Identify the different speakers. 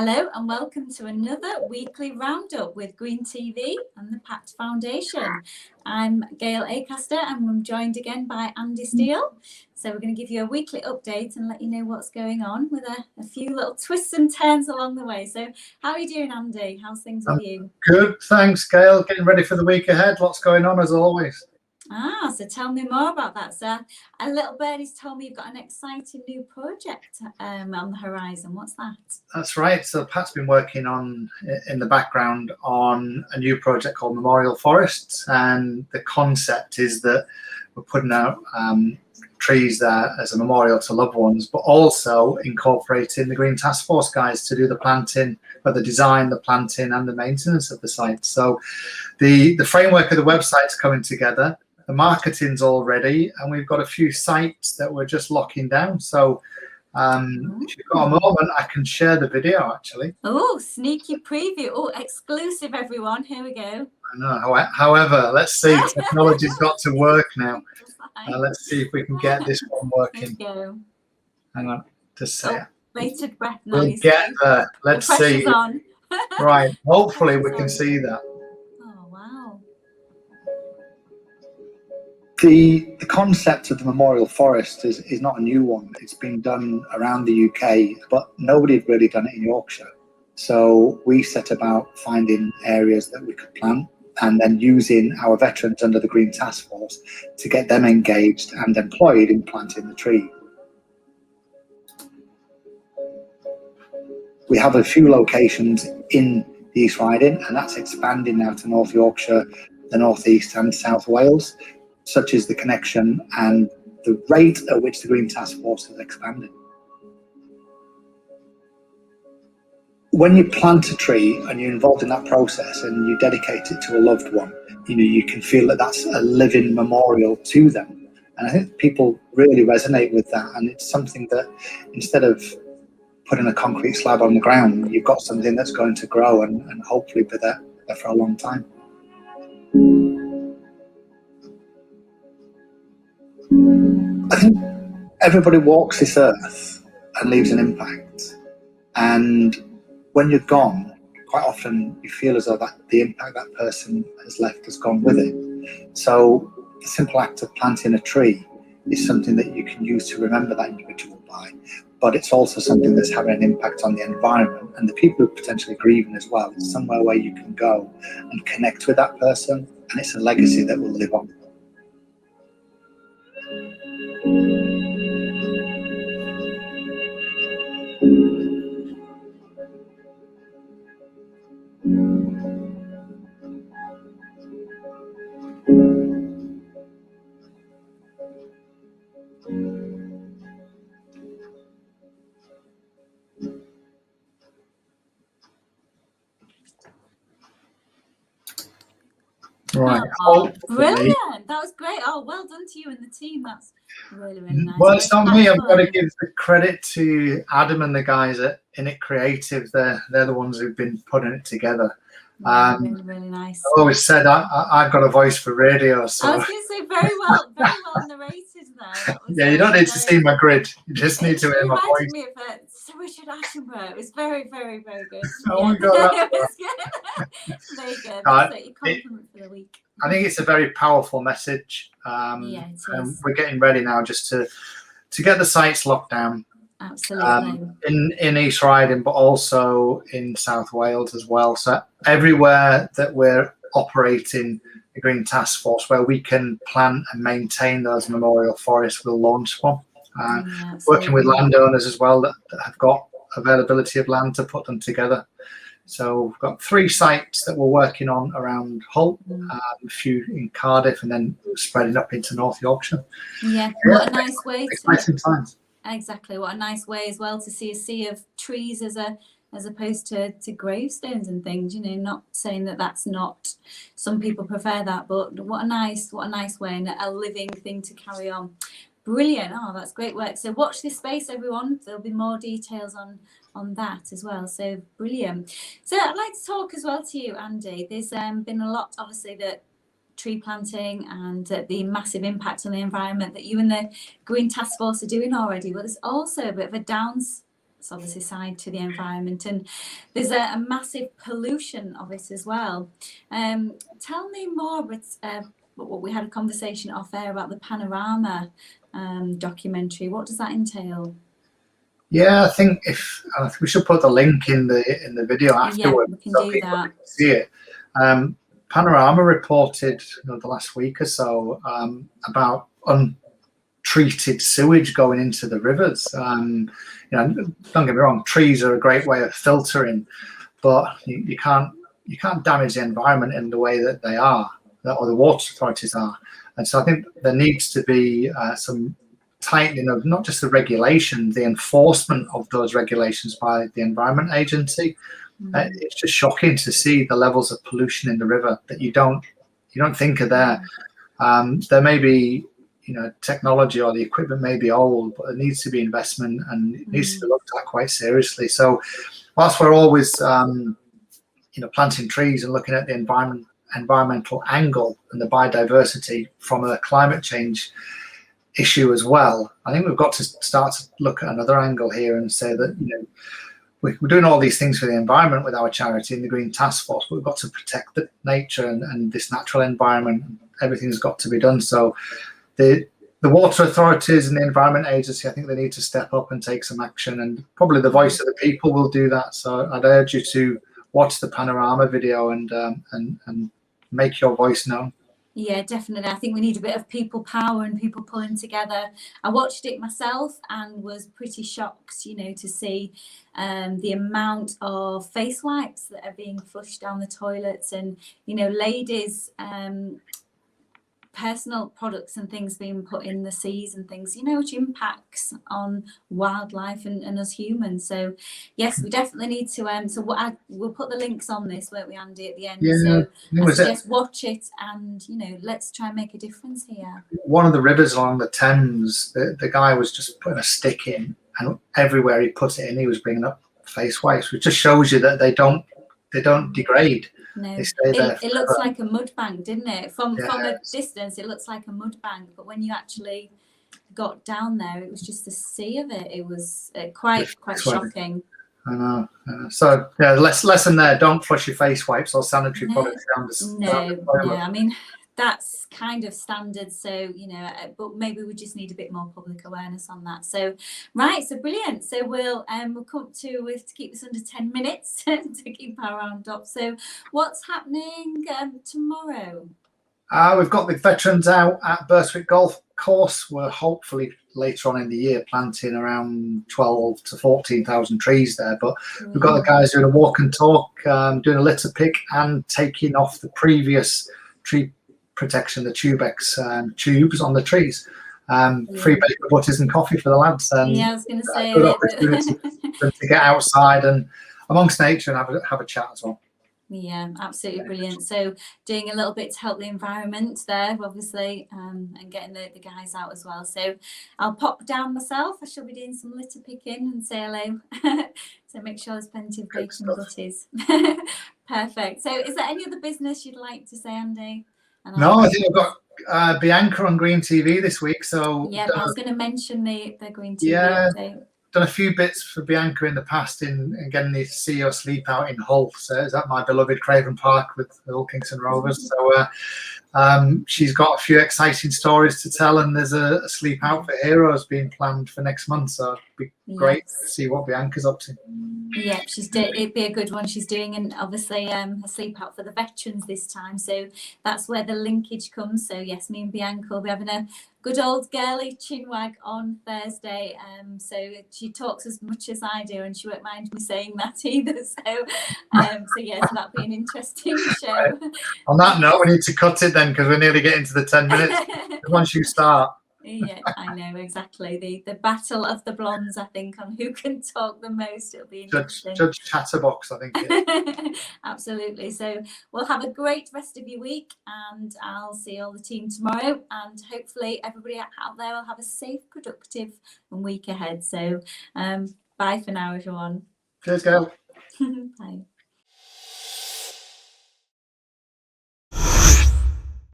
Speaker 1: Hello and welcome to another weekly roundup with Green TV and the PATT Foundation. I'm Gail Acaster and I'm joined again by Andy Steele. So we're going to give you a weekly update and let you know what's going on with a few little twists and turns along the way. So how are you doing, Andy? How's things with you?
Speaker 2: Good, thanks, Gail. Getting ready for the week ahead. Lots going on as always.
Speaker 1: So tell me more about that, sir. A little birdie's told me you've got an exciting new project on the horizon. What's that?
Speaker 2: That's right. So Pat's been working on in the background on a new project called Memorial Forests, and the concept is that we're putting out trees there as a memorial to loved ones, but also incorporating the Green Task Force guys to do the planting, or the design, the planting, and the maintenance of the site. So the framework of the website's coming together. The marketing's all ready, and we've got a few sites that we're just locking down. So if you've got a moment, I can share the video actually.
Speaker 1: Oh, sneaky preview. Oh, exclusive, everyone. Here we go.
Speaker 2: I know. However, let's see. Technology's got to work now. Let's see if we can get this one working.
Speaker 1: Go.
Speaker 2: Hang on. Just say
Speaker 1: bated breath.
Speaker 2: We'll get there. Let's see.
Speaker 1: On.
Speaker 2: Right. Hopefully we can see that. The concept of the Memorial Forest is not a new one. It's been done around the UK, but nobody had really done it in Yorkshire. So we set about finding areas that we could plant and then using our veterans under the Green Task Force to get them engaged and employed in planting the tree. We have a few locations in the East Riding, and that's expanding now to North Yorkshire, the North East and South Wales, such as the connection and the rate at which the Green Task Force has expanded. When you plant a tree and you're involved in that process and you dedicate it to a loved one, you can feel that that's a living memorial to them. And I think people really resonate with that. And it's something that instead of putting a concrete slab on the ground, you've got something that's going to grow and hopefully be there for a long time. I think everybody walks this earth and leaves an impact, and when you're gone, quite often you feel as though that the impact that person has left has gone with it. So the simple act of planting a tree is something that you can use to remember that individual by, but it's also something that's having an impact on the environment and the people who are potentially grieving as well. It's somewhere where you can go and connect with that person, and it's a legacy that will live on. Right.
Speaker 1: Oh, brilliant. That was great. Oh, well done to you and the team. That's really, really nice.
Speaker 2: Well, it's not me. I've got to give the credit to Adam and the guys at Innit Creative. They're the ones who've been putting it together.
Speaker 1: Really, really nice.
Speaker 2: I always said I've got a voice for radio. So.
Speaker 1: I was going to say very well narrated there.
Speaker 2: Yeah, you don't need to see my grid. You just need to hear my voice.
Speaker 1: Me of Sir Richard Attenborough. It was very, very, very good.
Speaker 2: Oh my God.
Speaker 1: It was good. Very good. That's your compliment for the week.
Speaker 2: I think it's a very powerful message.
Speaker 1: Yeah, it is.
Speaker 2: And we're getting ready now just to get the sites locked down.
Speaker 1: Absolutely.
Speaker 2: In East Riding, but also in South Wales as well. So everywhere that we're operating the Green Task Force, where we can plant and maintain those memorial forests, we'll launch one. Working with landowners as well that have got availability of land to put them together. So we've got 3 sites that we're working on around Hull, a few in Cardiff, and then spreading up into North Yorkshire.
Speaker 1: Yeah, what a nice way.
Speaker 2: Exciting times.
Speaker 1: Exactly, what a nice way as well to see a sea of trees as opposed to gravestones and things. Not saying that that's not. Some people prefer that, but what a nice way and a living thing to carry on. Brilliant. Oh, that's great work. So watch this space, everyone. There'll be more details on that as well. So brilliant. So I'd like to talk as well to you, Andy. There's been a lot, obviously, that tree planting and the massive impact on the environment that you and the Green Task Force are doing already. But there's also a bit of a obviously side to the environment, and there's a massive pollution of it as well. Tell me more, but what we had a conversation off air about the Panorama documentary. What does that entail?
Speaker 2: Yeah, I think we should put the link in the video afterwards,
Speaker 1: yeah, we can
Speaker 2: so
Speaker 1: do
Speaker 2: people
Speaker 1: that.
Speaker 2: can see it. Panorama reported the last week or so about untreated sewage going into the rivers. Don't get me wrong, trees are a great way of filtering, but you can't damage the environment in the way that they are, or the water authorities are. And so I think there needs to be some tightening of not just the regulation, the enforcement of those regulations by the Environment Agency. It's just shocking to see the levels of pollution in the river that you don't think are there. There may be technology, or the equipment may be old, but there needs to be investment, and it needs to be looked at quite seriously. So whilst we're always planting trees and looking at the environmental angle and the biodiversity from a climate change issue as well, I think we've got to start to look at another angle here and say that we're doing all these things for the environment with our charity in the Green Task Force, but we've got to protect the nature and this natural environment. Everything's got to be done. So the water authorities and the Environment Agency, I think they need to step up and take some action, and probably the voice of the people will do that. So I'd urge you to watch the Panorama video and make your voice known.
Speaker 1: Yeah, definitely. I think we need a bit of people power and people pulling together. I watched it myself and was pretty shocked, to see the amount of face wipes that are being flushed down the toilets, and, ladies' personal products and things being put in the seas and things, which impacts on wildlife and us humans. So yes, we definitely need to we'll put the links on this, won't we, Andy, at the end?
Speaker 2: Yeah,
Speaker 1: so I suggest watch it, and let's try and make a difference here.
Speaker 2: One of the rivers along the Thames, the guy was just putting a stick in, and everywhere he put it in, he was bringing up face wipes, which just shows you that they don't degrade.
Speaker 1: No,
Speaker 2: they stay there
Speaker 1: it looks like a mud bank, didn't it? From a
Speaker 2: Yes.
Speaker 1: distance, it looks like a mud bank, but when you actually got down there, it was just a sea of it. It was quite shocking.
Speaker 2: I know. So yeah, lesson there: don't flush your face wipes or sanitary products down the toilet.
Speaker 1: No. I mean, that's kind of standard. So but maybe we just need a bit more public awareness on that. So right, so brilliant. So we'll come to keep this under 10 minutes to keep our round up. So what's happening tomorrow?
Speaker 2: We've got the veterans out at Burswick Golf Course. We're hopefully later on in the year planting around 12 to 14,000 trees there. But we've got the guys doing a walk and talk, doing a litter pick, and taking off the previous tree protection, the Tubex tubes on the trees. Free paper butters and coffee for the lads. And
Speaker 1: I was going to say
Speaker 2: good opportunity for them to get outside and amongst nature and have a chat as well.
Speaker 1: Yeah, absolutely brilliant. So doing a little bit to help the environment there, obviously, and getting the guys out as well. So I'll pop down myself. I shall be doing some litter picking and say hello. So make sure there's plenty of bacon butties. Perfect. So is there any other business you'd like to say, Andy?
Speaker 2: No, I think I've got Bianca on Green TV this week. So
Speaker 1: yeah, I was going to mention the Green TV update.
Speaker 2: Done a few bits for Bianca in the past in getting to see her sleep out in Hull. So is that my beloved Craven Park with the Hull Kingston Rovers? So she's got a few exciting stories to tell, and there's a sleep out for heroes being planned for next month. So it'd be great to see what Bianca's up to.
Speaker 1: Yeah, it'd be a good one she's doing, and obviously a sleep out for the veterans this time. So that's where the linkage comes. So yes, me and Bianca will be having a good old girly chinwag on Thursday. So she talks as much as I do, and she won't mind me saying that either. So yes, that'll be an interesting show.
Speaker 2: Right. On that note, we need to cut it then, because we're nearly getting to the 10 minutes. Once you start.
Speaker 1: Yeah, I know, exactly. The battle of the blondes, I think, on who can talk the most. It'll be interesting.
Speaker 2: Judge Chatterbox, I think.
Speaker 1: Absolutely. So we'll have a great rest of your week, and I'll see all the team tomorrow, and hopefully everybody out there will have a safe, productive week ahead. So bye for now, everyone.
Speaker 2: Cheers, Gail.
Speaker 1: Bye.